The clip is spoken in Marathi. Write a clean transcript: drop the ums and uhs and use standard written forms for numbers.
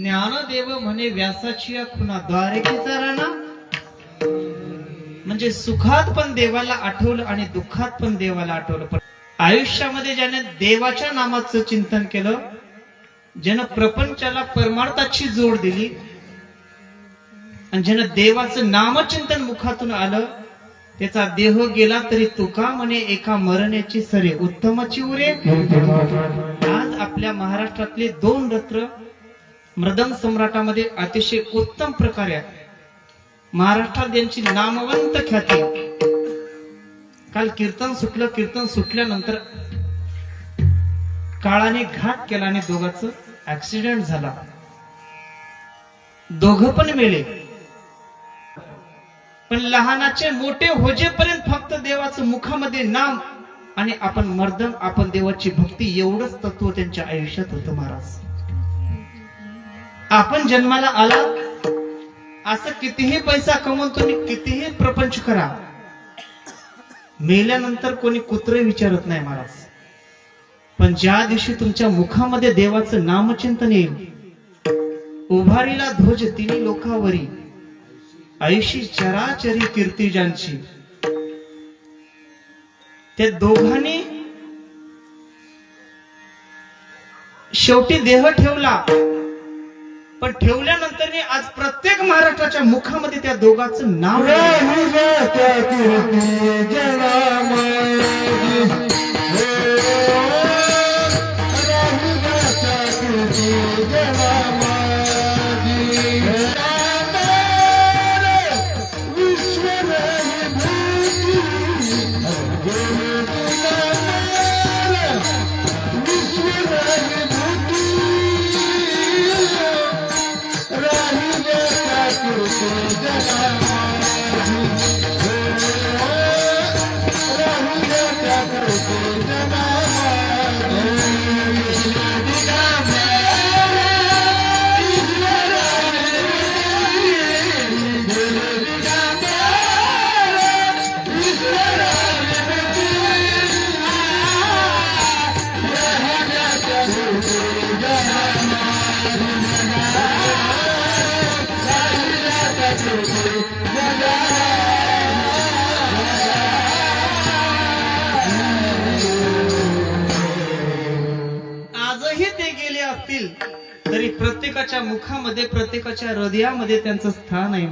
ज्ञानदेव म्हणे व्यासाची या खुना द्वारकेचा राणा. म्हणजे सुखात पण देवाला आठवलं आणि दुःखात पण देवाला आठवलं. पण आयुष्यामध्ये ज्याने देवाच्या नामाचं चिंतन केलं, ज्यानं प्रपंचाला परमार्थाची जोड दिली आणि ज्यानं देवाचं नामचिंतन मुखातून आलं, त्याचा देह गेला तरी तुका म्हणे एका मरण्याची सरे उत्तमाची उरे. आज आपल्या महाराष्ट्रातले 2 रत्न मृदंग सम्राटामध्ये अतिशय उत्तम प्रकारे महाराष्ट्रात यांची नामवंत ख्याती. काल कीर्तन सुटलं. कीर्तन सुटल्यानंतर काळाने घात केला आणि दोघांचं ऍक्सिडेंट झाला. दोघं पण मेले. पण लहानाचे मोठे होजेपर्यंत फक्त देवाचं मुखामध्ये नाम आणि आपण मर्दन, आपण देवाची भक्ती, एवढंच तत्व त्यांच्या आयुष्यात होतं. महाराज, आपण जन्माला आला असं कितीही पैसा कमवून तुम्ही कितीही प्रपंच करा, मेल्यानंतर कोणी कुत्रे विचारत नाही महाराज. पण ज्या दिवशी तुमच्या मुखामध्ये देवाचं नामचिंतन येईल, उभारीला ध्वज तिन्ही लोकावरी, ऐशी चराचरी कीर्ती ज्यांची, त्या दोघांनी शेवटी देह ठेवला. पण ठेवल्यानंतर आज प्रत्येक महाराष्ट्राच्या मुखामध्ये त्या दोघांचं नाव तरी प्रत्येकाच्या मुखामध्ये, प्रत्येकाच्या हृदयामध्ये त्यांचं स्थान आहे.